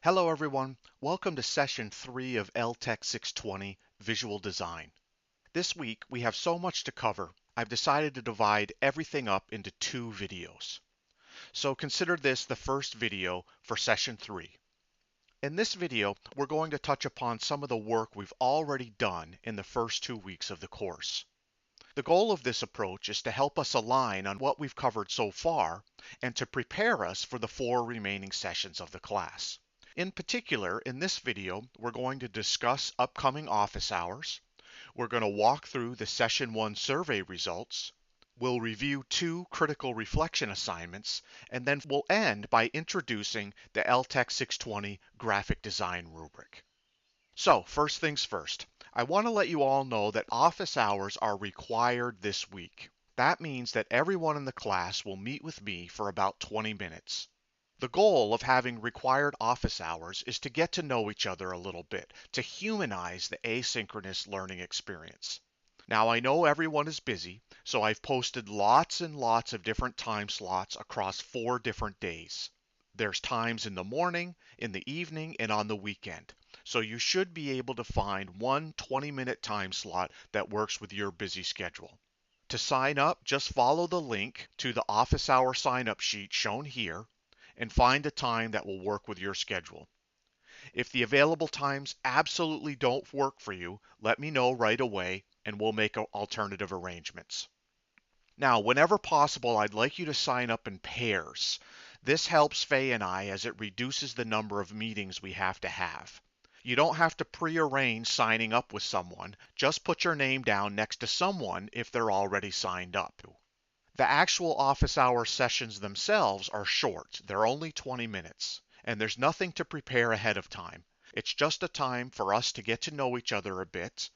Hello everyone, welcome to session 3 of LTEC 620 Visual Design. This week we have so much to cover, I've decided to divide everything up into 2 videos. So consider this the first video for session 3. In this video, we're going to touch upon some of the work we've already done in the first 2 weeks of the course. The goal of this approach is to help us align on what we've covered so far and to prepare us for the 4 remaining sessions of the class. In particular, in this video, we're going to discuss upcoming office hours. We're going to walk through the Session 1 survey results. We'll review 2 critical reflection assignments, and then we'll end by introducing the LTEC 620 graphic design rubric. So, first things first, I want to let you all know that office hours are required this week. That means that everyone in the class will meet with me for about 20 minutes. The goal of having required office hours is to get to know each other a little bit, to humanize the asynchronous learning experience. Now I know everyone is busy, so I've posted lots and lots of different time slots across 4 different days. There's times in the morning, in the evening, and on the weekend. So you should be able to find one 20-minute time slot that works with your busy schedule. To sign up, just follow the link to the office hour sign-up sheet shown here, and find a time that will work with your schedule. If the available times absolutely don't work for you, let me know right away and we'll make alternative arrangements. Now, whenever possible, I'd like you to sign up in pairs. This helps Faye and I as it reduces the number of meetings we have to have. You don't have to prearrange signing up with someone, just put your name down next to someone if they're already signed up. The actual office hour sessions themselves are short. They're only 20 minutes, and there's nothing to prepare ahead of time. It's just a time for us to get to know each other a bit,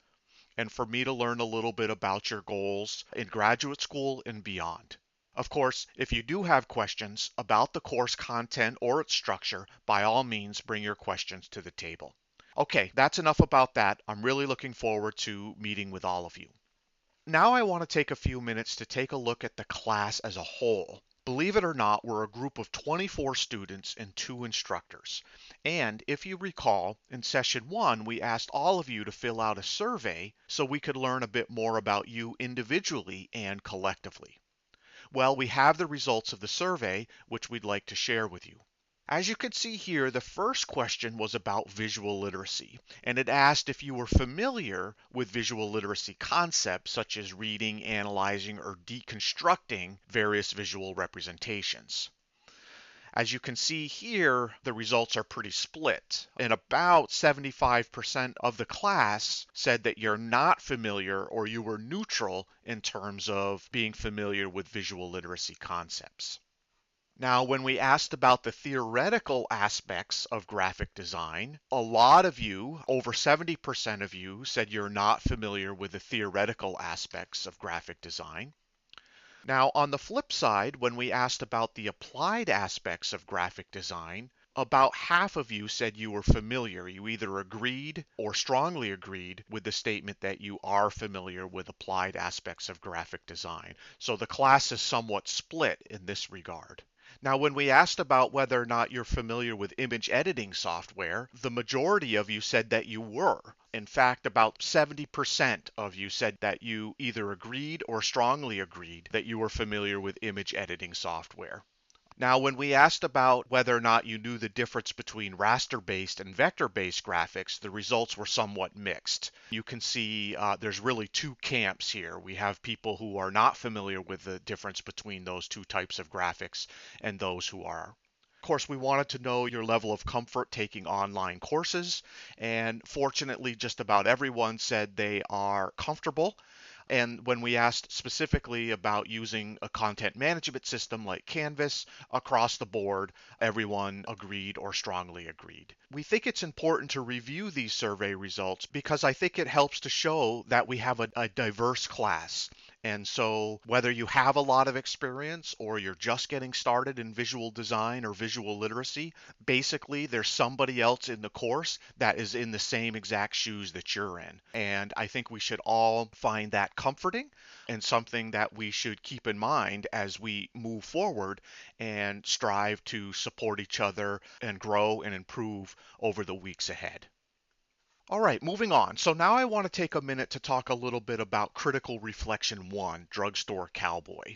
and for me to learn a little bit about your goals in graduate school and beyond. Of course, if you do have questions about the course content or its structure, by all means bring your questions to the table. Okay, that's enough about that. I'm really looking forward to meeting with all of you. Now I want to take a few minutes to take a look at the class as a whole. Believe it or not, we're a group of 24 students and 2 instructors. And if you recall, in session 1, we asked all of you to fill out a survey so we could learn a bit more about you individually and collectively. Well, we have the results of the survey, which we'd like to share with you. As you can see here, the first question was about visual literacy, and it asked if you were familiar with visual literacy concepts such as reading, analyzing, or deconstructing various visual representations. As you can see here, the results are pretty split, and about 75% of the class said that you're not familiar or you were neutral in terms of being familiar with visual literacy concepts. Now, when we asked about the theoretical aspects of graphic design, a lot of you, over 70% of you, said you're not familiar with the theoretical aspects of graphic design. Now, on the flip side, when we asked about the applied aspects of graphic design, about half of you said you were familiar. You either agreed or strongly agreed with the statement that you are familiar with applied aspects of graphic design. So the class is somewhat split in this regard. Now, when we asked about whether or not you're familiar with image editing software, the majority of you said that you were. In fact, about 70% of you said that you either agreed or strongly agreed that you were familiar with image editing software. Now, when we asked about whether or not you knew the difference between raster-based and vector-based graphics, the results were somewhat mixed. You can see there's really 2 camps here. We have people who are not familiar with the difference between those 2 types of graphics and those who are. Of course, we wanted to know your level of comfort taking online courses, and fortunately, just about everyone said they are comfortable. And when we asked specifically about using a content management system like Canvas, across the board, everyone agreed or strongly agreed. We think it's important to review these survey results because I think it helps to show that we have a diverse class. And so whether you have a lot of experience or you're just getting started in visual design or visual literacy, basically there's somebody else in the course that is in the same exact shoes that you're in. And I think we should all find that comforting and something that we should keep in mind as we move forward and strive to support each other and grow and improve over the weeks ahead. All right, moving on. So now I want to take a minute to talk a little bit about Critical Reflection 1, Drugstore Cowboy.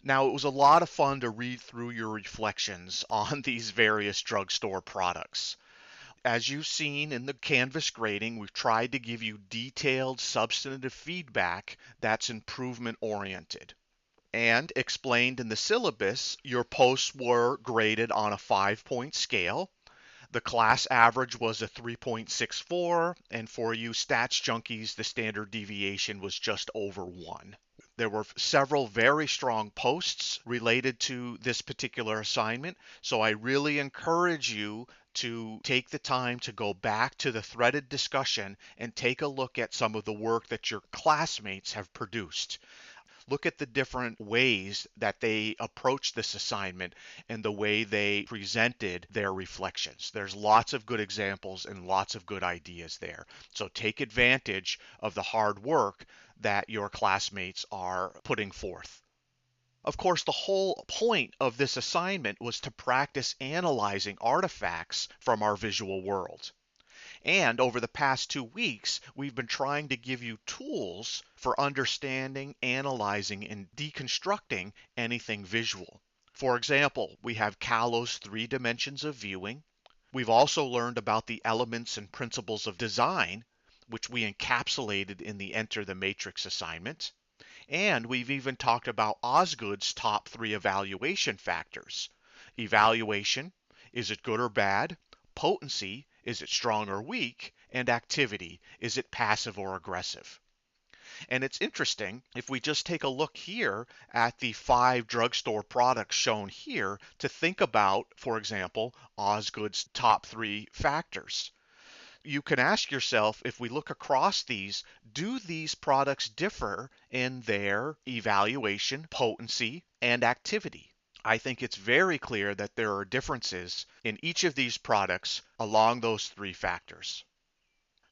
Now, it was a lot of fun to read through your reflections on these various drugstore products. As you've seen in the Canvas grading, we've tried to give you detailed, substantive feedback that's improvement oriented. And explained in the syllabus, your posts were graded on a 5-point scale. The class average was a 3.64, and for you stats junkies, the standard deviation was just over 1. There were several very strong posts related to this particular assignment, so I really encourage you to take the time to go back to the threaded discussion and take a look at some of the work that your classmates have produced. Look at the different ways that they approached this assignment and the way they presented their reflections. There's lots of good examples and lots of good ideas there. So take advantage of the hard work that your classmates are putting forth. Of course, the whole point of this assignment was to practice analyzing artifacts from our visual world. And over the past 2 weeks, we've been trying to give you tools for understanding, analyzing, and deconstructing anything visual. For example, we have Callow's 3 dimensions of viewing. We've also learned about the elements and principles of design, which we encapsulated in the Enter the Matrix assignment. And we've even talked about Osgood's top 3 evaluation factors. Evaluation, is it good or bad? Potency, is it strong or weak? And activity, is it passive or aggressive? And it's interesting, if we just take a look here at the 5 drugstore products shown here, to think about, for example, Osgood's top 3 factors. You can ask yourself, if we look across these, do these products differ in their evaluation, potency, and activity? I think it's very clear that there are differences in each of these products along those 3 factors.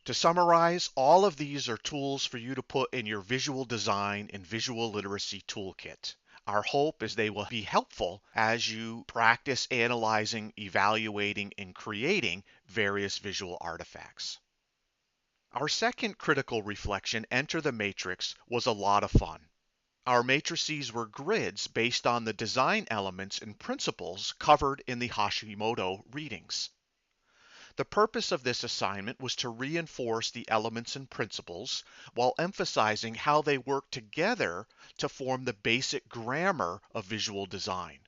To summarize, all of these are tools for you to put in your visual design and visual literacy toolkit. Our hope is they will be helpful as you practice analyzing, evaluating, and creating various visual artifacts. Our second critical reflection, Enter the Matrix, was a lot of fun. Our matrices were grids based on the design elements and principles covered in the Hashimoto readings. The purpose of this assignment was to reinforce the elements and principles while emphasizing how they work together to form the basic grammar of visual design.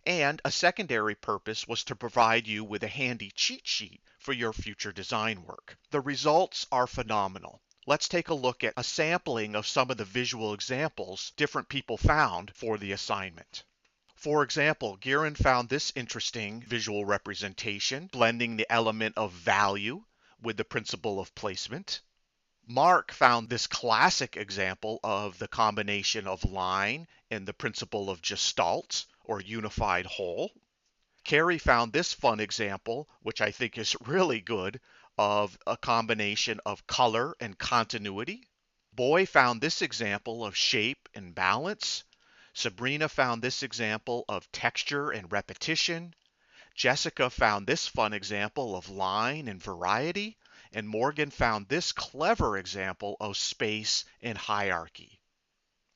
And a secondary purpose was to provide you with a handy cheat sheet for your future design work. The results are phenomenal. Let's take a look at a sampling of some of the visual examples different people found for the assignment. For example, Giran found this interesting visual representation, blending the element of value with the principle of placement. Mark found this classic example of the combination of line and the principle of gestalt, or unified whole. Carrie found this fun example, which I think is really good, of a combination of color and continuity. Boy found this example of shape and balance. Sabrina found this example of texture and repetition. Jessica found this fun example of line and variety. And Morgan found this clever example of space and hierarchy.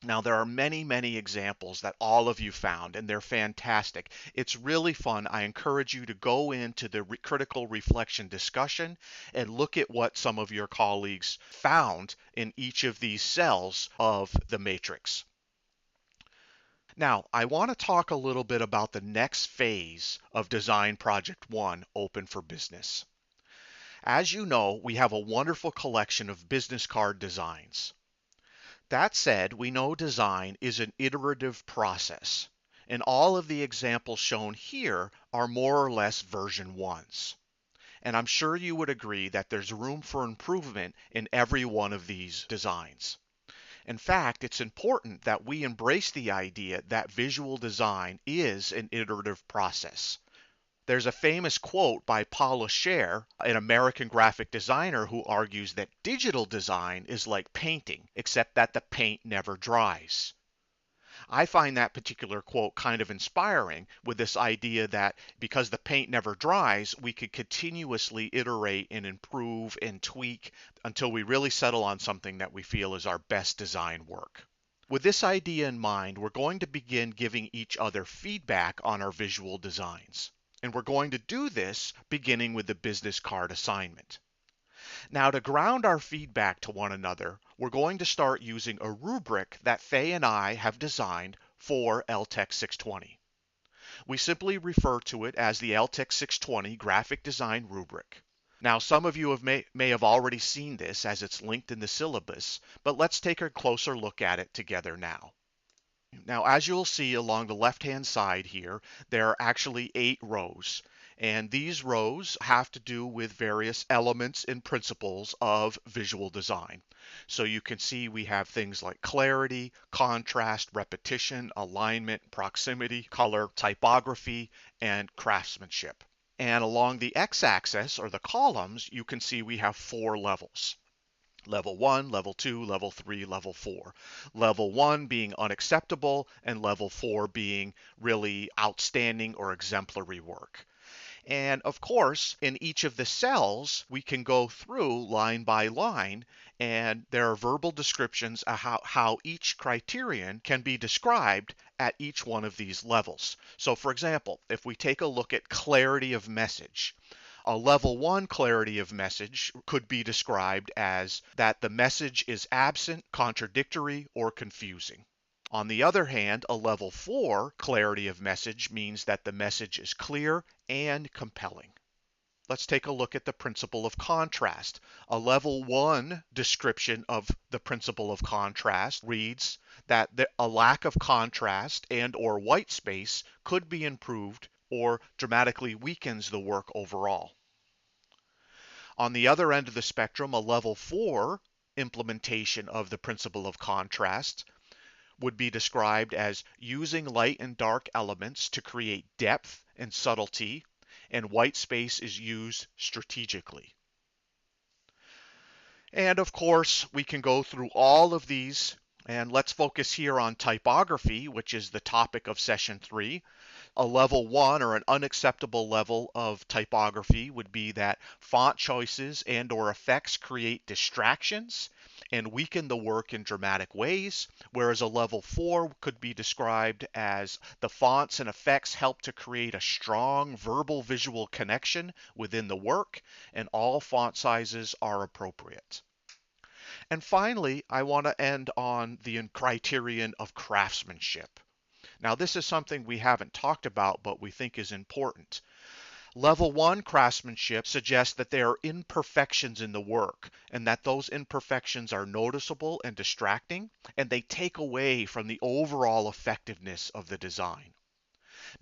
Now, there are many, many examples that all of you found, and they're fantastic. It's really fun. I encourage you to go into the critical reflection discussion and look at what some of your colleagues found in each of these cells of the matrix. Now, I want to talk a little bit about the next phase of Design Project 1, Open for Business. As you know, we have a wonderful collection of business card designs. That said, we know design is an iterative process, and all of the examples shown here are more or less version 1s. And I'm sure you would agree that there's room for improvement in every one of these designs. In fact, it's important that we embrace the idea that visual design is an iterative process. There's a famous quote by Paula Scher, an American graphic designer, who argues that digital design is like painting, except that the paint never dries. I find that particular quote kind of inspiring, with this idea that because the paint never dries, we could continuously iterate and improve and tweak until we really settle on something that we feel is our best design work. With this idea in mind, we're going to begin giving each other feedback on our visual designs. And we're going to do this beginning with the business card assignment. Now, to ground our feedback to one another, we're going to start using a rubric that Faye and I have designed for LTEC 620. We simply refer to it as the LTEC 620 graphic design rubric. Now, some of you may have already seen this as it's linked in the syllabus, but let's take a closer look at it together now. Now, as you'll see along the left-hand side here, there are actually 8 rows. And these rows have to do with various elements and principles of visual design. So you can see we have things like clarity, contrast, repetition, alignment, proximity, color, typography, and craftsmanship. And along the x-axis, or the columns, you can see we have 4 levels. Level 1, Level 2, Level 3, Level 4. Level 1 being unacceptable, and Level 4 being really outstanding or exemplary work. And of course, in each of the cells, we can go through line by line, and there are verbal descriptions of how each criterion can be described at each one of these levels. So for example, if we take a look at clarity of message, a level 1 clarity of message could be described as that the message is absent, contradictory, or confusing. On the other hand, a level 4 clarity of message means that the message is clear and compelling. Let's take a look at the principle of contrast. A level 1 description of the principle of contrast reads that a lack of contrast and or white space could be improved or dramatically weakens the work overall. On the other end of the spectrum, a level 4 implementation of the principle of contrast would be described as using light and dark elements to create depth and subtlety, and white space is used strategically. And of course, we can go through all of these, and let's focus here on typography, which is the topic of session 3. A level 1 or an unacceptable level of typography would be that font choices and or effects create distractions and weaken the work in dramatic ways, whereas a level 4 could be described as the fonts and effects help to create a strong verbal visual connection within the work, and all font sizes are appropriate. And finally, I want to end on the criterion of craftsmanship. Now, this is something we haven't talked about, but we think is important. Level 1 craftsmanship suggests that there are imperfections in the work, and that those imperfections are noticeable and distracting, and they take away from the overall effectiveness of the design.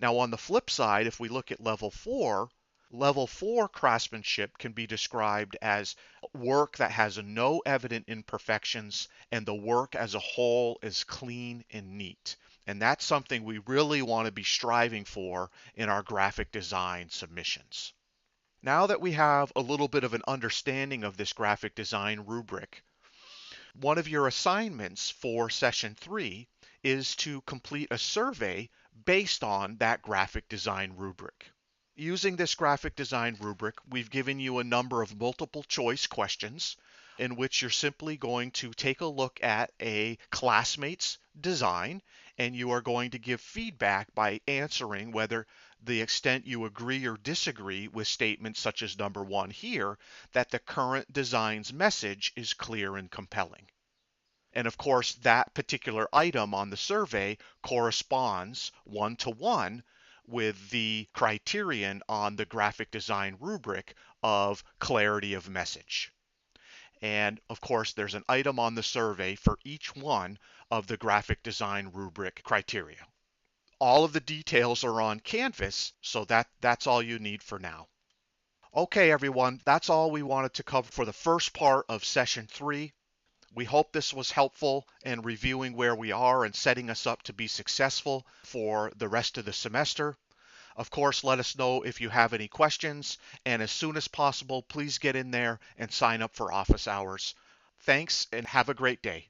Now, on the flip side, if we look at Level 4 craftsmanship can be described as work that has no evident imperfections, and the work as a whole is clean and neat. And that's something we really want to be striving for in our graphic design submissions. Now that we have a little bit of an understanding of this graphic design rubric, one of your assignments for session 3 is to complete a survey based on that graphic design rubric. Using this graphic design rubric, we've given you a number of multiple choice questions in which you're simply going to take a look at a classmate's design, and you are going to give feedback by answering whether the extent you agree or disagree with statements such as number 1 here, that the current design's message is clear and compelling. And of course, that particular item on the survey corresponds 1-to-1 with the criterion on the graphic design rubric of clarity of message. And of course, there's an item on the survey for each one of the graphic design rubric criteria. All of the details are on Canvas, so that's all you need for now. Okay, everyone, that's all we wanted to cover for the first part of session 3. We hope this was helpful in reviewing where we are and setting us up to be successful for the rest of the semester. Of course, let us know if you have any questions, and as soon as possible, please get in there and sign up for office hours. Thanks, and have a great day.